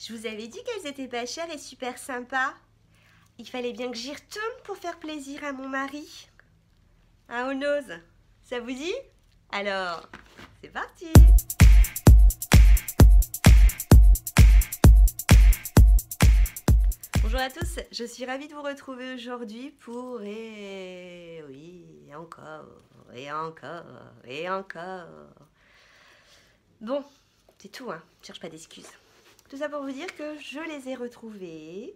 Je vous avais dit qu'elles étaient pas chères et super sympas. Il fallait bien que j'y retourne pour faire plaisir à mon mari. Hein, Onose? Ça vous dit? Alors, c'est parti! Bonjour à tous, je suis ravie de vous retrouver aujourd'hui pour oui, encore, et encore, et encore. Bon, c'est tout, hein, je cherche pas d'excuses. Tout ça pour vous dire que je les ai retrouvées.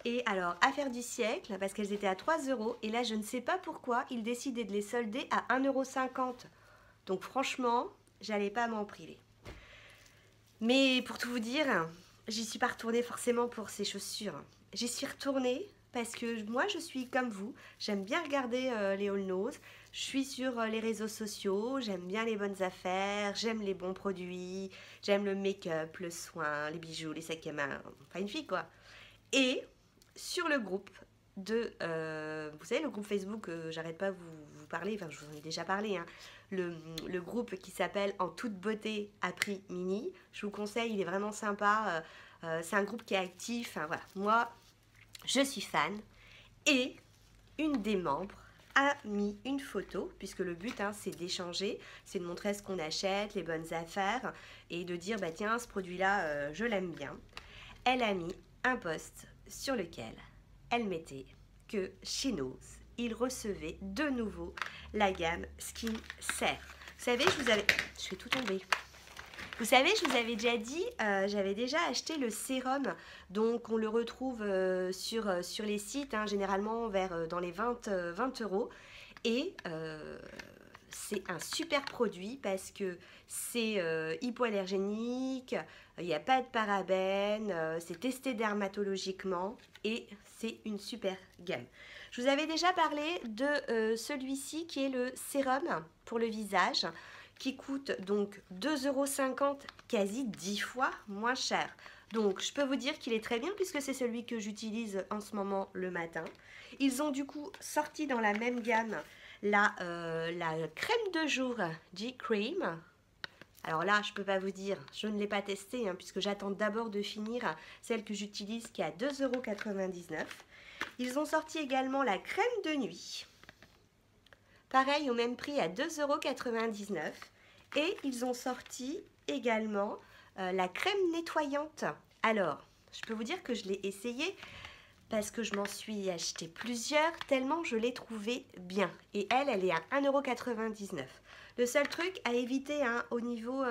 Et alors, affaire du siècle, parce qu'elles étaient à 3 €, et là je ne sais pas pourquoi, ils décidaient de les solder à 1,50 €. Donc franchement, j'allais pas m'en priver. Mais pour tout vous dire, j'y suis pas retournée forcément pour ces chaussures. J'y suis retournée parce que moi je suis comme vous, j'aime bien regarder les haul-nose, je suis sur les réseaux sociaux, j'aime bien les bonnes affaires, j'aime les bons produits, j'aime le make-up, le soin, les bijoux, les sacs à main, enfin une fille quoi. Et sur le groupe vous savez le groupe Facebook, j'arrête pas vous parler, enfin je vous en ai déjà parlé, hein, le groupe qui s'appelle En toute beauté à prix mini, je vous conseille, il est vraiment sympa, c'est un groupe qui est actif, hein, voilà, moi je suis fan, et une des membres a mis une photo, puisque le but hein, c'est d'échanger, c'est de montrer ce qu'on achète, les bonnes affaires, et de dire bah tiens ce produit là je l'aime bien. Elle a mis un post sur lequel elle mettait que chez Nose, il recevait de nouveau la gamme Skin Care. Vous savez, je fais tout tomber. Vous savez, je vous avais déjà dit, j'avais déjà acheté le sérum, donc on le retrouve sur les sites, hein, généralement dans les 20 €. Et c'est un super produit parce que c'est hypoallergénique, il n'y a pas de parabènes, c'est testé dermatologiquement et c'est une super gamme. Je vous avais déjà parlé de celui-ci qui est le sérum pour le visage, qui coûte donc 2,50 €, quasi 10 fois moins cher. Donc je peux vous dire qu'il est très bien puisque c'est celui que j'utilise en ce moment le matin. Ils ont du coup sorti dans la même gamme la crème de jour G-Cream. Alors là, je ne peux pas vous dire, je ne l'ai pas testé hein, puisque j'attends d'abord de finir celle que j'utilise qui est à 2,99 €. Ils ont sorti également la crème de nuit. Pareil, au même prix à 2,99 €. Et ils ont sorti également la crème nettoyante. Alors, je peux vous dire que je l'ai essayé parce que je m'en suis acheté plusieurs, tellement je l'ai trouvée bien. Et elle est à 1,99 €. Le seul truc à éviter hein, au niveau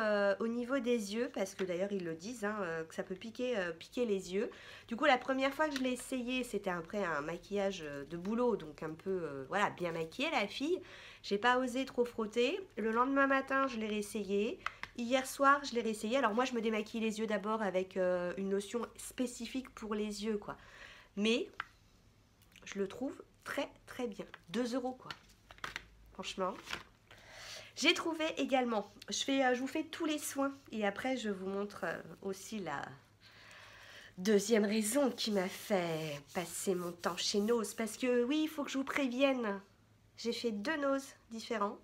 des yeux, parce que d'ailleurs ils le disent, hein, que ça peut piquer les yeux. Du coup, la première fois que je l'ai essayé, c'était après un maquillage de boulot, donc un peu voilà, bien maquillée la fille. J'ai pas osé trop frotter. Le lendemain matin, je l'ai réessayé. Hier soir, je l'ai réessayé. Alors moi, je me démaquille les yeux d'abord avec une lotion spécifique pour les yeux, quoi. Mais je le trouve très très bien. 2 € quoi. Franchement. J'ai trouvé également, je vous fais tous les soins et après je vous montre aussi la deuxième raison qui m'a fait passer mon temps chez Nose. Parce que oui, il faut que je vous prévienne, j'ai fait 2 Nose différents,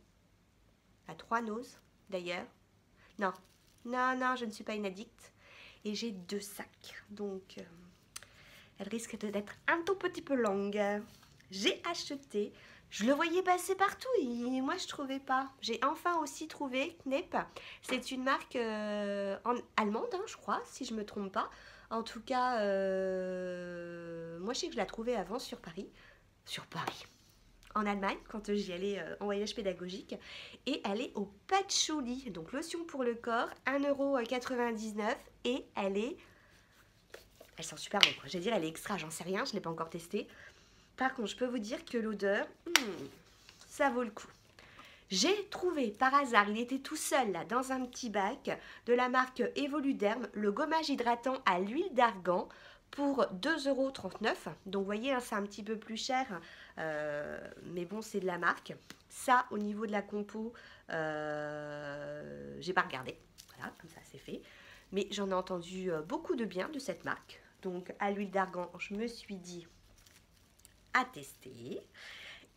à 3 Nose d'ailleurs. Non, je ne suis pas une addict et j'ai 2 sacs, donc elle risque d'être un tout petit peu longue. J'ai acheté, je le voyais passer partout et moi je trouvais pas. J'ai enfin aussi trouvé Knep. C'est une marque allemande, hein, je crois, si je me trompe pas. En tout cas, moi je sais que je la trouvais avant sur Paris. En Allemagne, quand j'y allais en voyage pédagogique. Et elle est au patchouli, donc lotion pour le corps, 1,99 € et elle sent super bon, quoi. J'allais dire, elle est extra, j'en sais rien, je ne l'ai pas encore testée. Par contre, je peux vous dire que l'odeur, ça vaut le coup. J'ai trouvé par hasard, il était tout seul là, dans un petit bac, de la marque Evoluderm, le gommage hydratant à l'huile d'argan pour 2,39 €. Donc vous voyez, hein, c'est un petit peu plus cher, mais bon, c'est de la marque. Ça, au niveau de la compo, j'ai pas regardé. Voilà, comme ça c'est fait. Mais j'en ai entendu beaucoup de bien de cette marque. Donc à l'huile d'argan, je me suis dit à tester.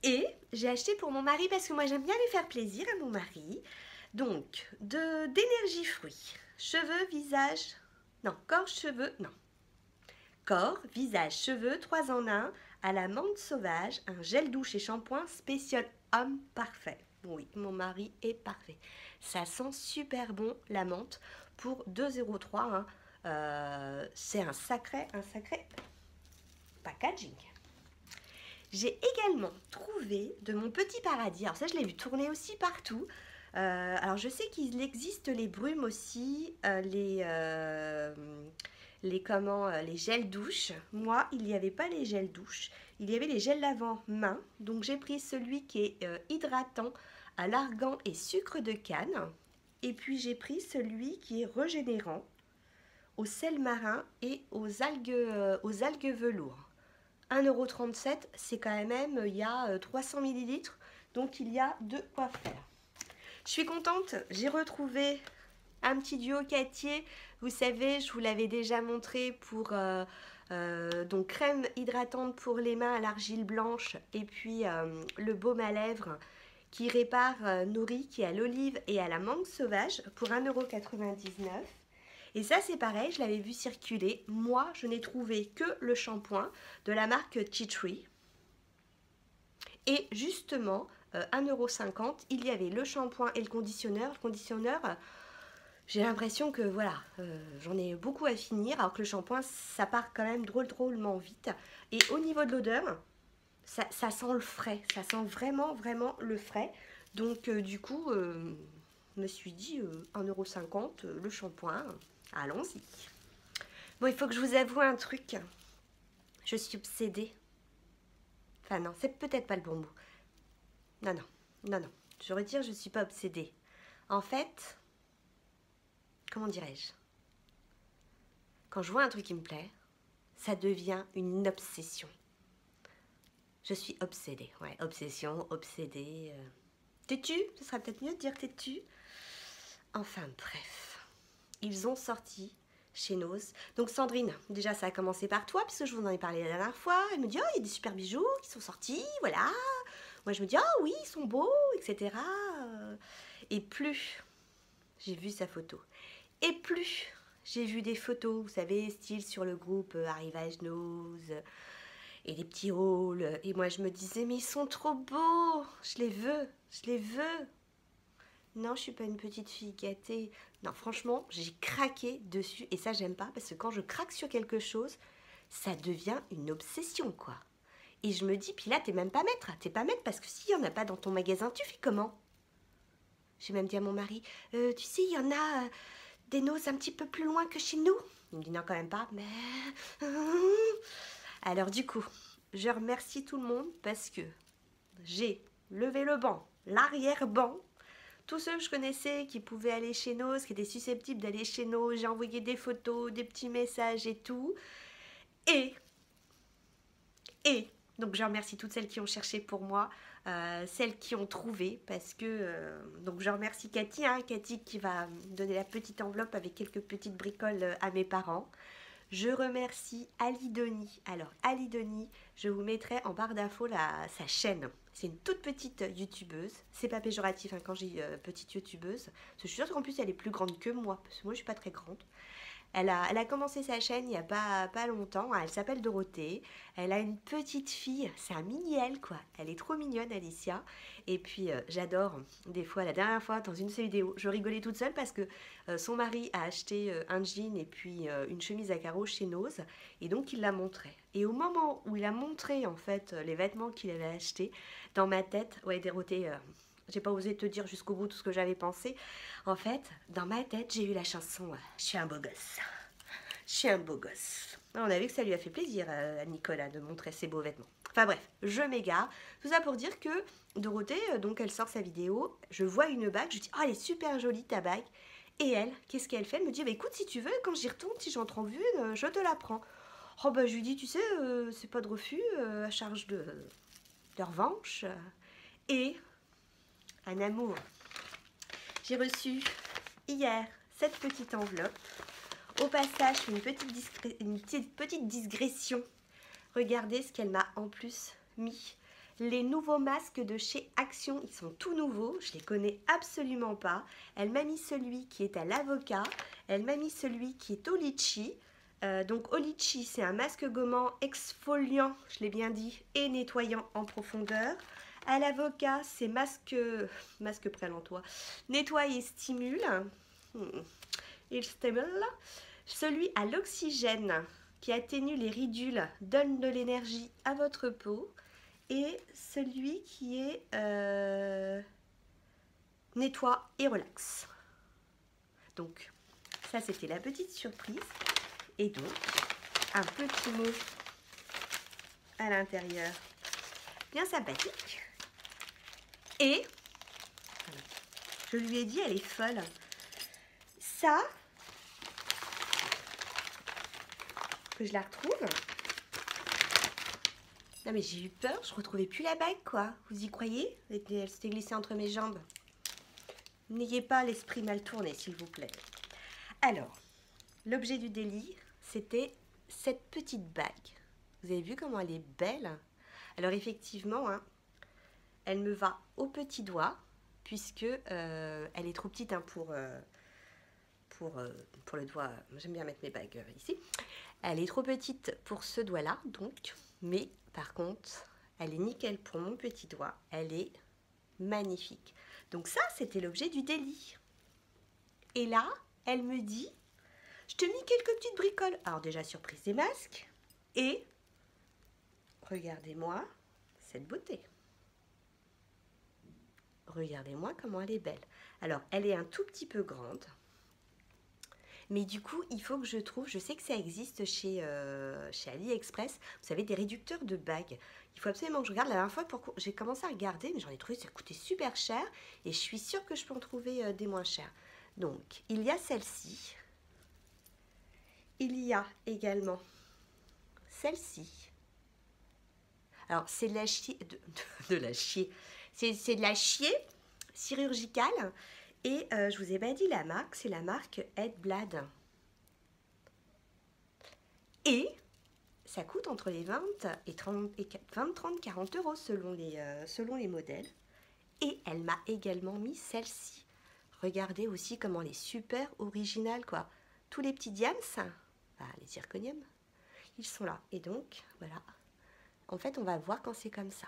Et j'ai acheté pour mon mari parce que moi j'aime bien lui faire plaisir à mon mari. Donc d'énergie fruits, cheveux, visage, Non, corps, cheveux, non. Corps, visage, cheveux, 3 en 1, à la menthe sauvage, un gel douche et shampoing spécial homme parfait. Oui, mon mari est parfait. Ça sent super bon la menthe pour 2,03 €. Hein. C'est un sacré packaging. J'ai également trouvé de mon petit paradis. Alors ça, je l'ai vu tourner aussi partout. Alors je sais qu'il existe les brumes aussi, les gels douche. Moi, il n'y avait pas les gels douche. Il y avait les gels lavant main. Donc j'ai pris celui qui est hydratant à l'argan et sucre de canne. Et puis j'ai pris celui qui est régénérant au sel marin et aux algues velours. 1,37 €, c'est quand même, il y a 300 ml, donc il y a de quoi faire. Je suis contente, j'ai retrouvé un petit duo Cattier. Vous savez, je vous l'avais déjà montré pour donc crème hydratante pour les mains à l'argile blanche et puis le baume à lèvres qui répare nourri, qui est à l'olive et à la menthe sauvage pour 1,99 €. Et ça c'est pareil, je l'avais vu circuler. Moi, je n'ai trouvé que le shampoing de la marque Tea Tree. Et justement, 1,50 €, il y avait le shampoing et le conditionneur. Le conditionneur, j'ai l'impression que voilà, j'en ai beaucoup à finir, alors que le shampoing, ça part quand même drôlement vite. Et au niveau de l'odeur, ça sent le frais, ça sent vraiment le frais. Donc du coup, je me suis dit 1,50 € le shampoing, allons-y. Bon, il faut que je vous avoue un truc, je suis obsédée. Enfin non, c'est peut-être pas le bon mot. Non, je retire, je ne suis pas obsédée. En fait, comment dirais-je? Quand je vois un truc qui me plaît, ça devient une obsession. Je suis obsédée, ouais, obsession, obsédée. Têtu, ce sera peut-être mieux de dire têtu. Enfin bref, ils ont sorti chez Nose. Donc Sandrine, déjà ça a commencé par toi, puisque je vous en ai parlé la dernière fois. Elle me dit, oh, il y a des super bijoux qui sont sortis, voilà. Moi je me dis, oh oui, ils sont beaux, etc. Et plus j'ai vu sa photo, et plus j'ai vu des photos, vous savez, style sur le groupe Arrivage Nose, et des petits hauls. Et moi je me disais, mais ils sont trop beaux, je les veux. Non, je suis pas une petite fille gâtée. Non, franchement, j'ai craqué dessus. Et ça, j'aime pas. Parce que quand je craque sur quelque chose, ça devient une obsession, quoi. Et je me dis, puis là, t'es même pas maître. T'es pas maître parce que s'il y en a pas dans ton magasin, tu fais comment? J'ai même dit à mon mari, tu sais, il y en a des Nose un petit peu plus loin que chez nous. Il me dit, non, quand même pas. Mais... Alors, du coup, je remercie tout le monde parce que j'ai levé le banc, l'arrière-banc. Tous ceux que je connaissais qui pouvaient aller chez Nose, qui étaient susceptibles d'aller chez Nose, j'ai envoyé des photos, des petits messages et tout. Et, donc je remercie toutes celles qui ont cherché pour moi, celles qui ont trouvé, parce que, donc je remercie Cathy, Cathy qui va donner la petite enveloppe avec quelques petites bricoles à mes parents. Je remercie Alidoni. Alors Alidoni, je vous mettrai en barre d'infos sa chaîne. C'est une toute petite youtubeuse. C'est pas péjoratif quand j'ai petite youtubeuse. Parce que je suis sûre qu'en plus elle est plus grande que moi. Parce que moi je suis pas très grande. Elle a commencé sa chaîne il n'y a pas longtemps. Elle s'appelle Dorothée. Elle a une petite fille. C'est un mini-elle, quoi. Elle est trop mignonne, Alicia. Et puis, j'adore. Des fois, la dernière fois, dans une de ses vidéos, je rigolais toute seule parce que son mari a acheté un jean et puis une chemise à carreaux chez Nose. Et donc, il la montrait. Et au moment où il a montré, en fait, les vêtements qu'il avait achetés, dans ma tête, ouais, Dorothée... j'ai pas osé te dire jusqu'au bout tout ce que j'avais pensé. En fait, dans ma tête, j'ai eu la chanson « Je suis un beau gosse ». Je suis un beau gosse. On a vu que ça lui a fait plaisir à Nicolas de montrer ses beaux vêtements. Enfin bref, je m'égare. Tout ça pour dire que Dorothée, donc elle sort sa vidéo, je vois une bague, je dis « Oh, elle est super jolie ta bague ». Et elle, qu'est-ce qu'elle fait? Elle me dit bah, « Écoute, si tu veux, quand j'y retourne, si j'entre en vue, je te la prends ». Oh bah je lui dis « Tu sais, c'est pas de refus, à charge de revanche. » Et... un amour. J'ai reçu hier cette petite enveloppe. Au passage, une petite digression. Regardez ce qu'elle m'a en plus mis. les nouveaux masques de chez Action. Ils sont tout nouveaux, je les connais absolument pas. Elle m'a mis celui qui est à l'avocat, elle m'a mis celui qui est au litchi. Donc au litchi, c'est un masque gommant exfoliant, je l'ai bien dit, et nettoyant en profondeur. À l'avocat, c'est masque prélentois, nettoie et stimule. Il stimule. Celui à l'oxygène qui atténue les ridules, donne de l'énergie à votre peau. Et celui qui est nettoie et relaxe. Donc, ça c'était la petite surprise. Et donc, un petit mot à l'intérieur, bien sympathique. Et, je lui ai dit, elle est folle. Ça, que je la retrouve. Non mais j'ai eu peur, je retrouvais plus la bague quoi. Vous y croyez? Elle s'était glissée entre mes jambes. N'ayez pas l'esprit mal tourné s'il vous plaît. Alors, l'objet du délit, c'était cette petite bague. Vous avez vu comment elle est belle? Alors effectivement, hein, elle me va au petit doigt, puisque elle est trop petite hein, pour le doigt. J'aime bien mettre mes bagues ici. Elle est trop petite pour ce doigt-là, donc. Mais par contre, elle est nickel pour mon petit doigt. Elle est magnifique. Donc ça, c'était l'objet du délit. Et là, elle me dit... Je te mis quelques petites bricoles. Alors déjà, surprise des masques. Et regardez-moi cette beauté. Regardez-moi comment elle est belle. Alors, elle est un tout petit peu grande. Mais du coup, il faut que je trouve... Je sais que ça existe chez AliExpress. Vous savez, des réducteurs de bagues. Il faut absolument que je regarde. La dernière fois, j'ai commencé à regarder, mais j'en ai trouvé, ça coûtait super cher. Et je suis sûre que je peux en trouver des moins chers. Donc, il y a celle-ci. Il y a également celle-ci. Alors, c'est de la chier, de la chier. C'est de la chier chirurgicale. Et je vous ai pas dit la marque, c'est la marque Headblade. Et ça coûte entre les 20 et 30, 40 euros selon les modèles. Et elle m'a également mis celle-ci. Regardez aussi comment elle est super originale, quoi. Tous les petits diams, les zirconiums, ils sont là. Et donc, voilà. En fait, on va voir quand c'est comme ça.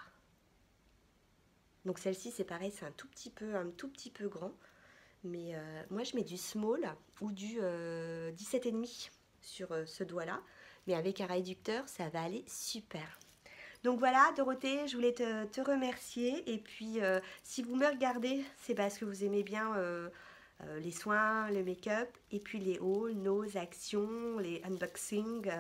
Donc celle-ci, c'est pareil, c'est un tout petit peu grand. Mais moi, je mets du small ou du 17,5 sur ce doigt-là. Mais avec un réducteur, ça va aller super. Donc voilà, Dorothée, je voulais te remercier. Et puis, si vous me regardez, c'est parce que vous aimez bien les soins, le make-up, et puis les hauls, nos actions, les unboxings.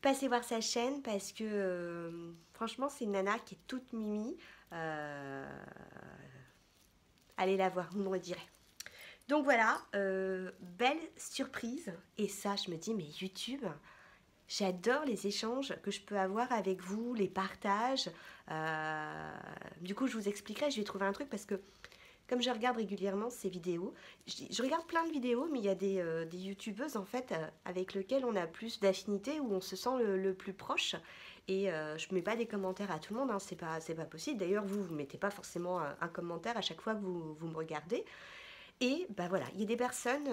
Passez voir sa chaîne parce que franchement, c'est une nana qui est toute mimi. Allez la voir, vous me redirez. Donc voilà, belle surprise. Et ça, je me dis, mais YouTube, j'adore les échanges que je peux avoir avec vous, les partages. Du coup, je vous expliquerai, je vais trouver un truc parce que comme je regarde régulièrement ces vidéos, je regarde plein de vidéos, mais il y a des youtubeuses en fait avec lesquelles on a plus d'affinité, où on se sent le plus proche. Et je ne mets pas des commentaires à tout le monde, hein, c'est pas possible. D'ailleurs, vous ne mettez pas forcément un commentaire à chaque fois que vous me regardez. Et bah voilà, il y a des personnes,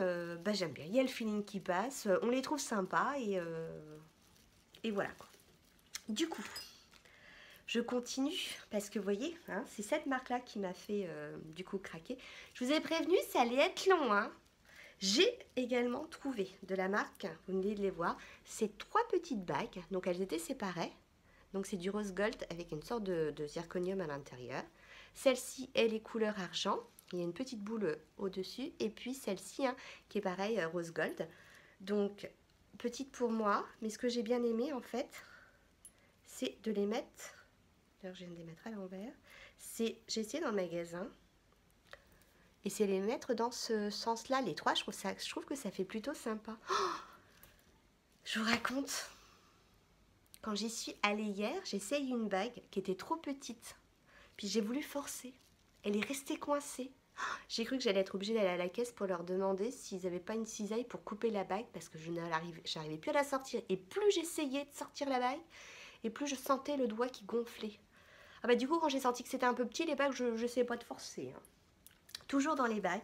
j'aime bien, il y a le feeling qui passe, on les trouve sympas et voilà quoi. Du coup, je continue parce que vous voyez, hein, c'est cette marque-là qui m'a fait du coup craquer. Je vous ai prévenu, ça allait être long. Hein. J'ai également trouvé de la marque, vous venez de les voir, ces 3 petites bagues. Donc elles étaient séparées. Donc c'est du rose gold avec une sorte de zirconium à l'intérieur. Celle-ci, elle est couleur argent. Il y a une petite boule au-dessus. Et puis celle-ci, hein, qui est pareil, rose gold. Donc, petite pour moi. Mais ce que j'ai bien aimé, en fait, c'est de les mettre... D'ailleurs, je viens de les mettre à l'envers. J'ai essayé dans le magasin. Et c'est les mettre dans ce sens-là. Les 3, je trouve que ça fait plutôt sympa. Oh, je vous raconte. Quand j'y suis allée hier, j'ai essayé une bague qui était trop petite. Puis j'ai voulu forcer. Elle est restée coincée. J'ai cru que j'allais être obligée d'aller à la caisse pour leur demander s'ils n'avaient pas une cisaille pour couper la bague parce que je n'arrivais plus à la sortir. Et plus j'essayais de sortir la bague, et plus je sentais le doigt qui gonflait. Ah bah du coup, quand j'ai senti que c'était un peu petit, les bagues, je n'essayais pas de forcer. Hein. Toujours dans les bagues,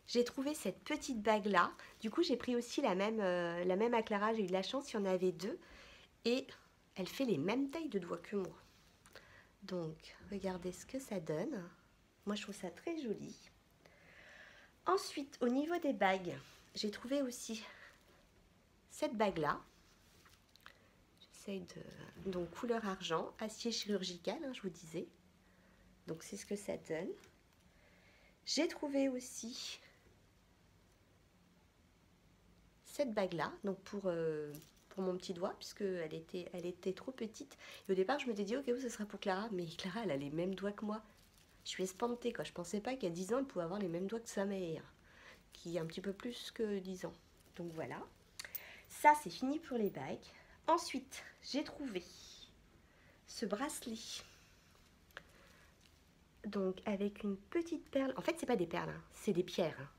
j'ai trouvé cette petite bague-là. Du coup, j'ai pris aussi la même à Clara. J'ai eu de la chance, il y en avait deux. Et elle fait les mêmes tailles de doigts que moi. Donc, regardez ce que ça donne. Moi, je trouve ça très joli. Ensuite, au niveau des bagues, j'ai trouvé aussi cette bague-là. J'essaye de... Donc, couleur argent, acier chirurgical, hein, je vous disais. Donc, c'est ce que ça donne. J'ai trouvé aussi cette bague-là, donc pour mon petit doigt, puisqu'elle était trop petite. Et au départ, je m'étais dit, ok, ce sera pour Clara. Mais Clara, elle a les mêmes doigts que moi. Je suis espantée, quoi. Je pensais pas qu'à 10 ans, elle pouvait avoir les mêmes doigts que sa mère, qui a un petit peu plus que 10 ans. Donc voilà. Ça, c'est fini pour les bagues. Ensuite, j'ai trouvé ce bracelet. Donc, avec une petite perle. En fait, c'est pas des perles, hein, c'est des pierres.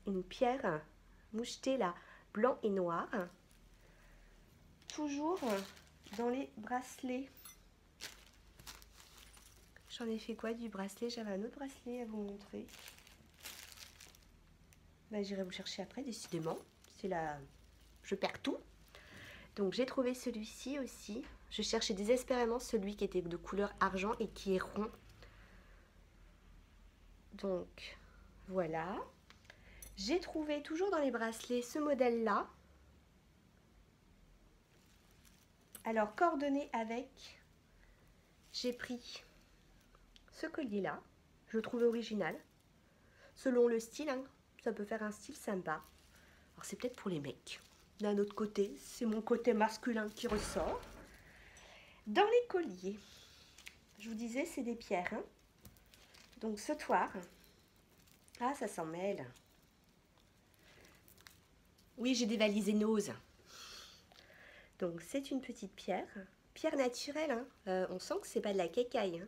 Une pierre mouchetée là, blanc et noir. Toujours dans les bracelets. J'en ai fait quoi du bracelet? J'avais un autre bracelet à vous montrer. Ben, j'irai vous le chercher après, décidément. C'est là, je perds tout. Donc j'ai trouvé celui-ci aussi. Je cherchais désespérément celui qui était de couleur argent et qui est rond. Donc voilà. J'ai trouvé toujours dans les bracelets ce modèle-là. Alors coordonné avec, j'ai pris ce collier-là. Je le trouvais original. Selon le style, hein, ça peut faire un style sympa. Alors c'est peut-être pour les mecs. D'un autre côté, c'est mon côté masculin qui ressort. Dans les colliers, je vous disais, c'est des pierres. Hein. Donc ce toir, ah ça s'en mêle. Oui, j'ai dévalisé Nose. Donc c'est une petite pierre, pierre naturelle. Hein. On sent que c'est pas de la cacaille. Hein.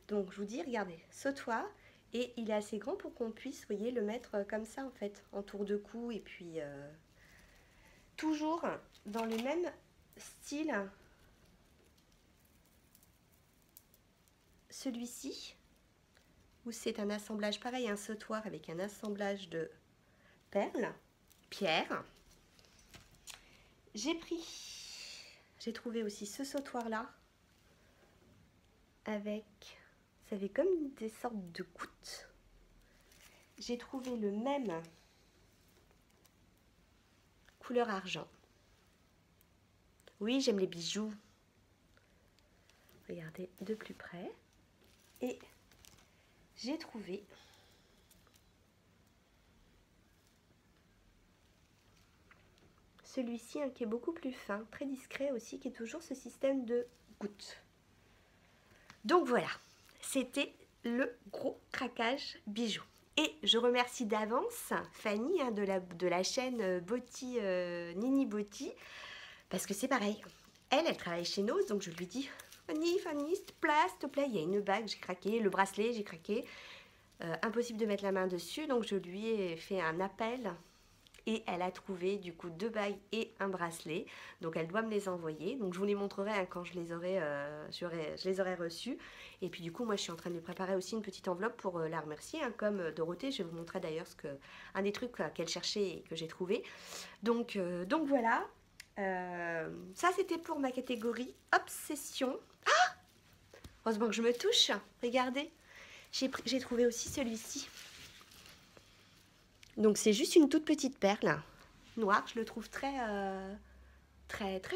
Donc je vous dis, regardez, ce toit, et il est assez grand pour qu'on puisse, vous voyez, le mettre comme ça en fait, en tour de cou, et puis toujours dans le même style. Celui-ci, où c'est un assemblage pareil, un sautoir avec un assemblage de perles, pierres. J'ai trouvé aussi ce sautoir là avec, ça fait comme des sortes de gouttes. J'ai trouvé le même couleur argent. Oui, j'aime les bijoux. Regardez de plus près. Et j'ai trouvé celui-ci hein, qui est beaucoup plus fin, très discret aussi, qui est toujours ce système de gouttes. Donc voilà, c'était le gros craquage bijoux. Et je remercie d'avance Fanny hein, de la chaîne Botti, Nini Botti, parce que c'est pareil. Elle travaille chez Nose, donc je lui dis Fanny, s'il te plaît, il y a une bague, j'ai craqué, le bracelet, j'ai craqué. Impossible de mettre la main dessus, donc je lui ai fait un appel et elle a trouvé du coup 2 bagues et un bracelet, donc elle doit me les envoyer. Donc je vous les montrerai hein, quand je les aurai reçus. Et puis du coup moi je suis en train de lui préparer aussi une petite enveloppe pour la remercier hein, comme Dorothée. Je vais vous montrer d'ailleurs un des trucs qu'elle cherchait et que j'ai trouvé. Donc voilà, ça c'était pour ma catégorie obsession. Ah, heureusement que je me touche, regardez, j'ai trouvé aussi celui-ci. Donc c'est juste une toute petite perle noire, je le trouve très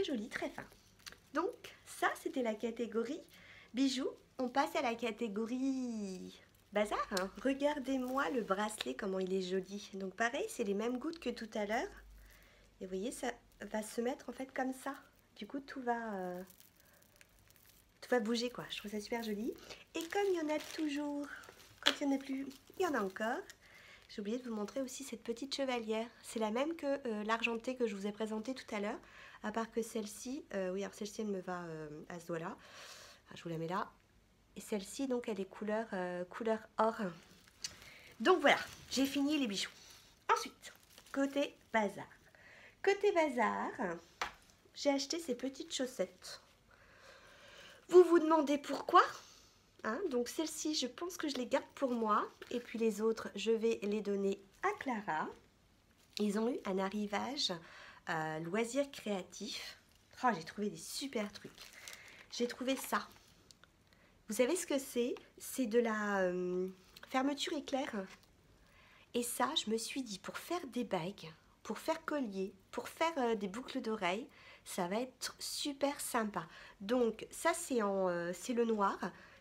joli, très fin. Donc ça c'était la catégorie bijoux. On passe à la catégorie bazar. Hein. Regardez-moi le bracelet, comment il est joli. Donc pareil, c'est les mêmes gouttes que tout à l'heure. Et vous voyez, ça va se mettre en fait comme ça. Du coup tout va bouger quoi. Je trouve ça super joli. Et comme il y en a toujours, quand il n'y en a plus, il y en a encore. J'ai oublié de vous montrer aussi cette petite chevalière. C'est la même que l'argentée que je vous ai présentée tout à l'heure. À part que celle-ci, oui, alors celle-ci, elle me va à ce doigt-là. Enfin, je vous la mets là. Et celle-ci, donc, elle est couleur or. Donc voilà, j'ai fini les bijoux. Ensuite, côté bazar. Côté bazar, j'ai acheté ces petites chaussettes. Vous vous demandez pourquoi? hein. Donc celle-ci, je pense que je les garde pour moi. Et puis les autres, je vais les donner à Clara. Ils ont eu un arrivage loisirs créatifs. Oh, j'ai trouvé des super trucs. J'ai trouvé ça. Vous savez ce que c'est? C'est de la fermeture éclair. Et ça, je me suis dit, pour faire des bagues, pour faire collier, pour faire des boucles d'oreilles, ça va être super sympa. Donc ça, c'est le noir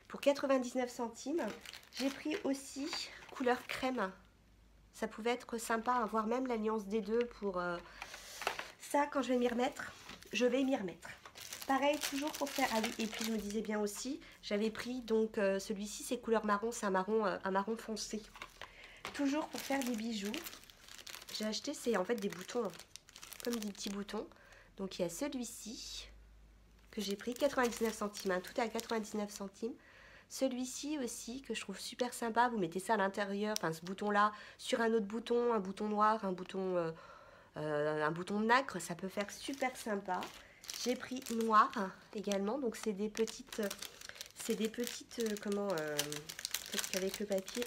pour 99 centimes. J'ai pris aussi couleur crème. Ça pouvait être sympa, voire même l'alliance des deux pour ça. Quand je vais m'y remettre, je vais m'y remettre. Pareil, toujours pour faire... Ah oui, et puis je me disais bien aussi, j'avais pris donc celui-ci, c'est couleur marron, c'est un marron foncé. Toujours pour faire des bijoux. J'ai acheté, c'est en fait des boutons, comme des petits boutons. Donc il y a celui-ci que j'ai pris, 99 centimes, hein, tout est à 99 centimes. Celui-ci aussi que je trouve super sympa, vous mettez ça à l'intérieur, enfin ce bouton-là, sur un autre bouton, un bouton noir, un bouton nacre, ça peut faire super sympa. J'ai pris noir également, donc c'est des petites, comment, peut-être qu'avec le papier,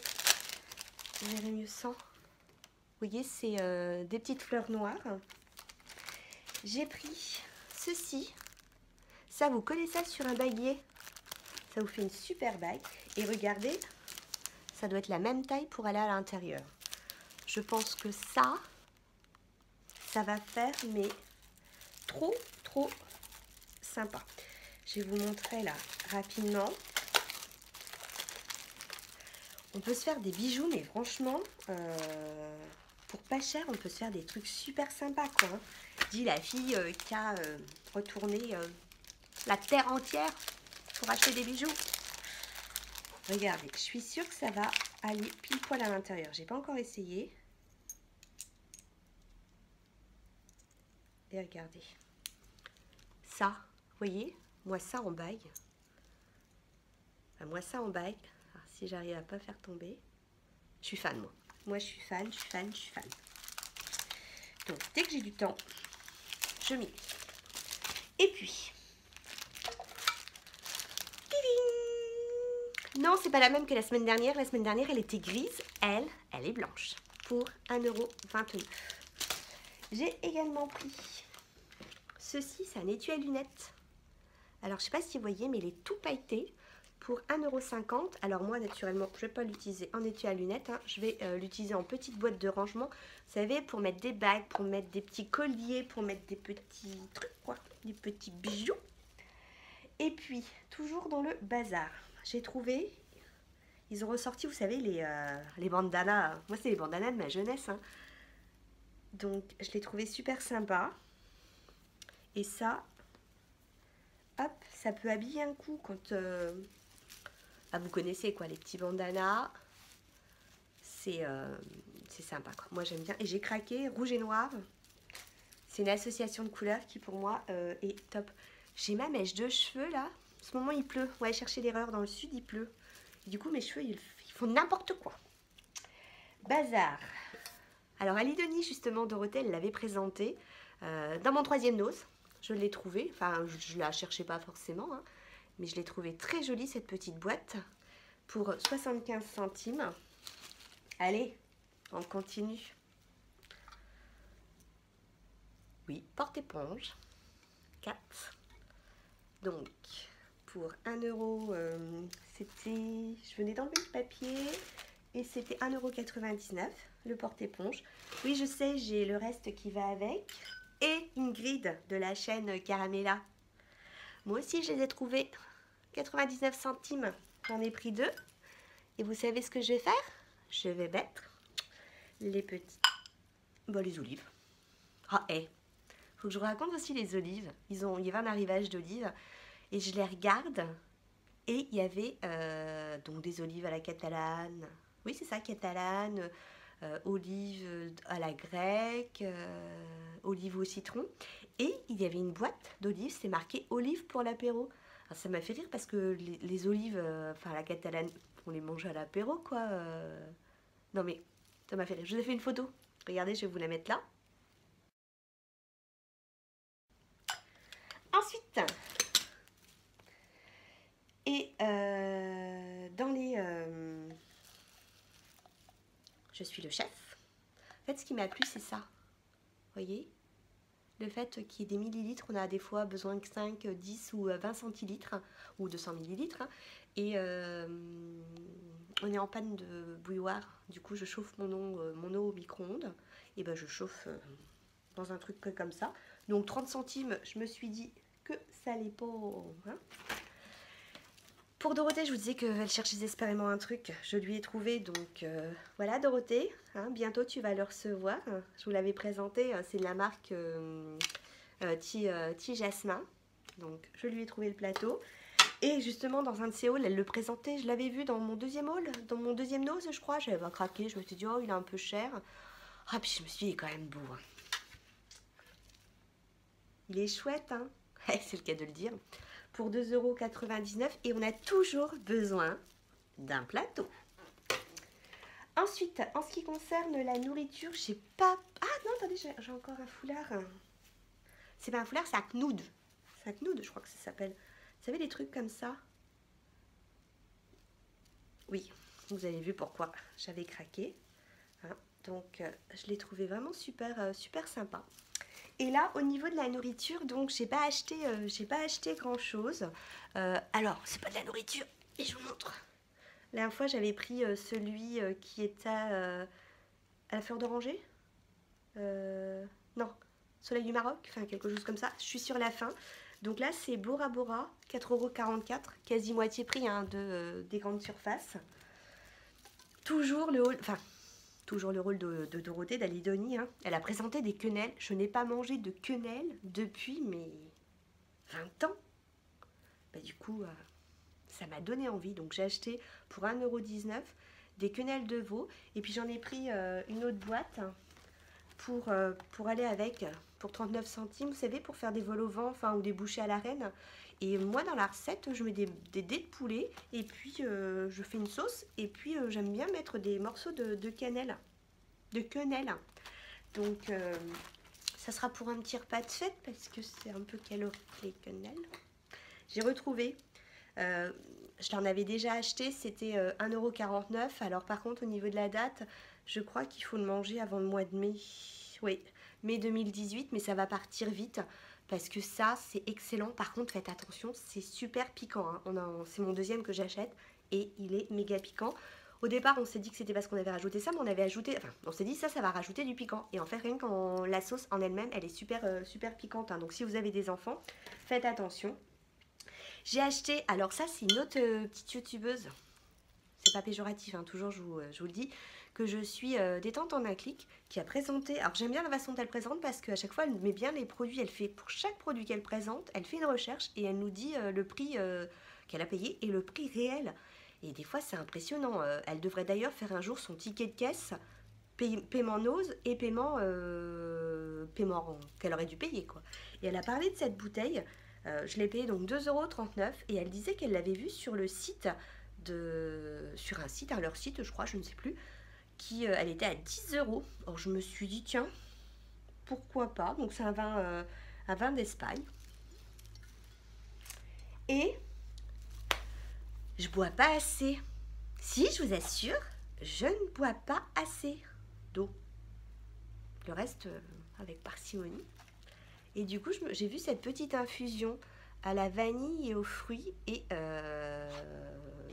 vous verrez mieux sans. Vous voyez, c'est des petites fleurs noires. J'ai pris ceci. Ça, vous collez ça sur un baguier. Ça vous fait une super bague. Et regardez, ça doit être la même taille pour aller à l'intérieur. Je pense que ça va faire, mais trop sympa. Je vais vous montrer là rapidement. On peut se faire des bijoux, mais franchement, pour pas cher, on peut se faire des trucs super sympas, quoi. Hein. Dit la fille qui a retourné la terre entière pour acheter des bijoux. Regardez, je suis sûre que ça va aller pile poil à l'intérieur. J'ai pas encore essayé. Et regardez. Ça, vous voyez, moi ça en bague. Enfin, moi ça en bague. Alors, si j'arrive à pas faire tomber. Je suis fan, moi. Moi, je suis fan. Donc, dès que j'ai du temps, je m'y mets. Et puis... Non, c'est pas la même que la semaine dernière. La semaine dernière, elle était grise. Elle est blanche. Pour 1,29 €. J'ai également pris ceci, c'est un étui à lunettes. Alors, je sais pas si vous voyez, mais il est tout pailleté pour 1,50 €. Alors moi, naturellement, je ne vais pas l'utiliser en étui à lunettes. Hein. Je vais l'utiliser en petite boîte de rangement. Vous savez, pour mettre des bagues, pour mettre des petits colliers, pour mettre des petits trucs, quoi. Des petits bijoux. Et puis, toujours dans le bazar, j'ai trouvé... Ils ont ressorti, vous savez, les bandanas. Moi, c'est les bandanas de ma jeunesse. Hein. Donc, je l'ai trouvé super sympa. Et ça, hop, ça peut habiller un coup quand... Ah, vous connaissez, quoi, les petits bandanas. C'est sympa, quoi. Moi, j'aime bien. Et j'ai craqué rouge et noir. C'est une association de couleurs qui, pour moi, est top. J'ai ma mèche de cheveux, là. En ce moment, il pleut. Ouais, chercher l'erreur. Dans le sud, il pleut. Et du coup, mes cheveux, ils font n'importe quoi. Bazar. Alors, Alidoni, justement, Dorothée, elle l'avait présenté dans mon 3e dose. Je l'ai trouvée. Enfin, je ne la cherchais pas forcément. Hein, mais je l'ai trouvée très jolie, cette petite boîte. Pour 75 centimes. Allez, on continue. Oui, porte-éponge. 4. Donc, pour 1 €, c'était... Je venais d'enlever le papier et c'était 1,99 € le porte-éponge. Oui, je sais, j'ai le reste qui va avec. Et Ingrid de la chaîne Caramella. Moi aussi, je les ai trouvés 99 centimes. J'en ai pris 2. Et vous savez ce que je vais faire? Je vais mettre les petits... Bon, les olives. Ah, faut que je vous raconte aussi les olives. Il y avait un arrivage d'olives. Et je les regarde. Et il y avait donc des olives à la catalane. Oui, c'est ça, catalane. Olives à la grecque. Olives au citron. Et il y avait une boîte d'olives. C'est marqué olives pour l'apéro. Alors, ça m'a fait rire parce que les olives, enfin la catalane, on les mange à l'apéro, quoi. Non mais, ça m'a fait rire. Je vous ai fait une photo. Regardez, je vais vous la mettre là. Ensuite, et je suis le chef. En fait, ce qui m'a plu, c'est ça. Vous voyez? Le fait qu'il y ait des millilitres, on a des fois besoin de 5, 10 ou 20 centilitres, ou 200 millilitres. Et on est en panne de bouilloire. Du coup, je chauffe mon eau au micro-ondes. Et ben, je chauffe dans un truc comme ça. Donc, 30 centimes, je me suis dit que ça allait pas... Hein. Pour Dorothée, je vous disais qu'elle cherchait désespérément un truc. Je lui ai trouvé, donc voilà Dorothée. Hein, bientôt tu vas le recevoir. Je vous l'avais présenté, c'est de la marque Tea Jasmin. Donc je lui ai trouvé le plateau. Et justement dans un de ses hauls, elle le présentait. Je l'avais vu dans mon deuxième haul, dans mon deuxième nose je crois. J'avais pas craqué, je me suis dit oh il est un peu cher. Ah puis je me suis dit il est quand même beau. Hein. Il est chouette, hein. C'est le cas de le dire. Pour 2,99 € et on a toujours besoin d'un plateau. Ensuite, en ce qui concerne la nourriture, j'ai pas... Ah non, attendez, j'ai encore un foulard. C'est pas un foulard, c'est un knoud. C'est un knoud, je crois que ça s'appelle. Vous savez, les trucs comme ça? Oui, vous avez vu pourquoi j'avais craqué. Hein, donc, je l'ai trouvé vraiment super, super sympa. Et là, au niveau de la nourriture, donc j'ai pas acheté grand chose. Alors, c'est pas de la nourriture, et je vous montre. La dernière fois, j'avais pris celui qui était à la fleur d'oranger. Non, Soleil du Maroc, enfin quelque chose comme ça. Je suis sur la fin. Donc là, c'est Bora Bora, 4,44 €, quasi moitié prix hein, des grandes surfaces. Toujours le haul, enfin... Toujours le rôle de Dorothée, d'Alidonie. Hein. Elle a présenté des quenelles. Je n'ai pas mangé de quenelles depuis mes 20 ans. Bah, du coup, ça m'a donné envie. Donc j'ai acheté pour 1,19 € des quenelles de veau. Et puis j'en ai pris une autre boîte pour aller avec, pour 39 centimes, vous savez, pour faire des vols au vent, enfin, ou des bouchées à la reine. Et moi, dans la recette, je mets des dés de poulet, et puis je fais une sauce, et puis j'aime bien mettre des morceaux de cannelle, de quenelle. Donc, ça sera pour un petit repas de fête, parce que c'est un peu calorique, les quenelles. J'ai retrouvé, je l'en avais déjà acheté, c'était 1,49 €. Alors, par contre, au niveau de la date, je crois qu'il faut le manger avant le mois de mai. Oui, mai 2018, mais ça va partir vite. Parce que ça, c'est excellent. Par contre, faites attention, c'est super piquant. Hein. C'est mon deuxième que j'achète et il est méga piquant. Au départ, on s'est dit que c'était parce qu'on avait rajouté ça, mais on avait ajouté... Enfin, on s'est dit ça va rajouter du piquant. Et en fait, rien qu'en la sauce en elle-même, elle est super piquante. Hein. Donc, si vous avez des enfants, faites attention. J'ai acheté... Alors ça, c'est une autre petite youtubeuse. C'est pas péjoratif, hein, toujours je vous le dis, que je suis détente en un clic, qui a présenté, alors j'aime bien la façon dont elle présente parce qu'à chaque fois elle met bien les produits, elle fait pour chaque produit qu'elle présente, elle fait une recherche et elle nous dit le prix qu'elle a payé et le prix réel. Et des fois c'est impressionnant, elle devrait d'ailleurs faire un jour son ticket de caisse, paiement nose et paiement qu'elle aurait dû payer quoi. Et elle a parlé de cette bouteille, je l'ai payée donc 2,39 € et elle disait qu'elle l'avait vue sur le site sur un site, leur site je crois, je ne sais plus, elle était à 10 €. Alors je me suis dit tiens, pourquoi pas. Donc c'est un vin d'Espagne. Et je bois pas assez. Si, je vous assure, je ne bois pas assez d'eau. Le reste avec parcimonie. Et du coup, j'ai vu cette petite infusion à la vanille et aux fruits et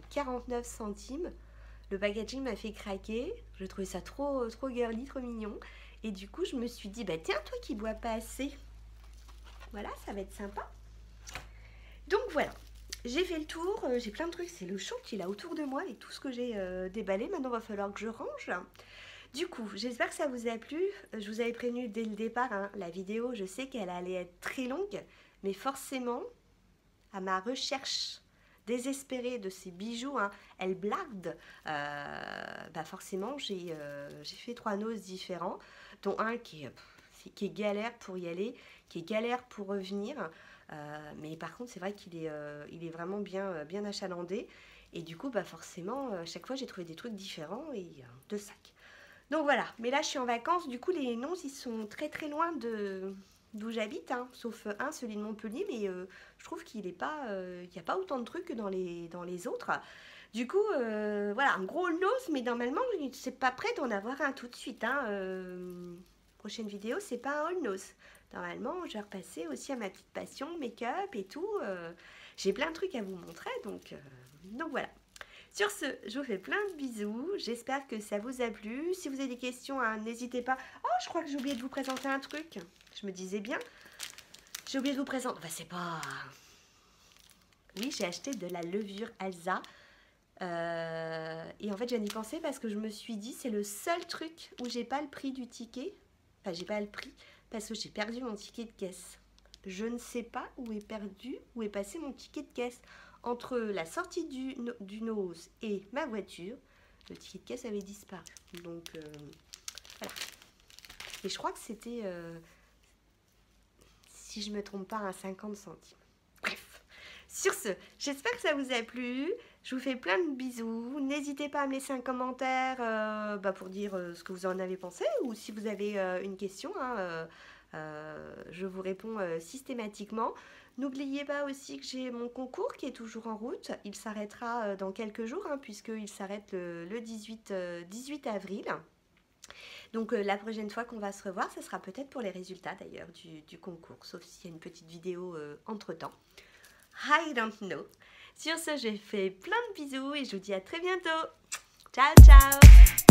49 centimes. Le packaging m'a fait craquer. Je trouvais ça trop girly, trop mignon. Et du coup, je me suis dit, bah tiens, toi qui bois pas assez. Voilà, ça va être sympa. Donc voilà, j'ai fait le tour. J'ai plein de trucs. C'est le champ qui est là autour de moi et tout ce que j'ai déballé. Maintenant, il va falloir que je range. Du coup, j'espère que ça vous a plu. Je vous avais prévenu dès le départ, hein, la vidéo, je sais qu'elle allait être très longue. Mais forcément, à ma recherche désespérée de ces bijoux, hein, elle blague, bah forcément j'ai fait 3 noses différents, dont un qui est galère pour y aller, qui est galère pour revenir, mais par contre c'est vrai qu'il est vraiment bien achalandé, et du coup bah forcément à chaque fois j'ai trouvé des trucs différents et 2 sacs. Donc voilà, mais là je suis en vacances, du coup les nonces ils sont très loin de d'où j'habite, hein, sauf un, celui de Montpellier, mais je trouve qu'il n'y a pas autant de trucs que dans les autres. Du coup, voilà, un gros nose, mais normalement, c'est pas prêt d'en avoir un tout de suite. Hein, prochaine vidéo, c'est pas un all nose. Normalement, je vais repasser aussi à ma petite passion, make-up et tout. J'ai plein de trucs à vous montrer, donc voilà. Sur ce, je vous fais plein de bisous. J'espère que ça vous a plu. Si vous avez des questions, hein, n'hésitez pas. Oh, je crois que j'ai oublié de vous présenter un truc. Je me disais bien. J'ai oublié de vous présenter. Enfin, c'est pas... Oui, j'ai acheté de la levure Elsa. Et en fait, j'en ai pensé parce que je me suis dit, c'est le seul truc où j'ai pas le prix du ticket. Enfin, j'ai pas le prix parce que j'ai perdu mon ticket de caisse. Je ne sais pas où est passé mon ticket de caisse. Entre la sortie du nose et ma voiture, le ticket de caisse avait disparu. Donc, voilà. Et je crois que c'était, si je ne me trompe pas, un 50 centimes. Bref. Sur ce, j'espère que ça vous a plu. Je vous fais plein de bisous. N'hésitez pas à me laisser un commentaire pour dire ce que vous en avez pensé. Ou si vous avez une question, hein, je vous réponds systématiquement. N'oubliez pas aussi que j'ai mon concours qui est toujours en route. Il s'arrêtera dans quelques jours, hein, puisqu'il s'arrête le 18 avril. Donc la prochaine fois qu'on va se revoir, ce sera peut-être pour les résultats d'ailleurs du concours, sauf s'il y a une petite vidéo entre-temps. I don't know. Sur ce, j'ai fait plein de bisous et je vous dis à très bientôt. Ciao, ciao!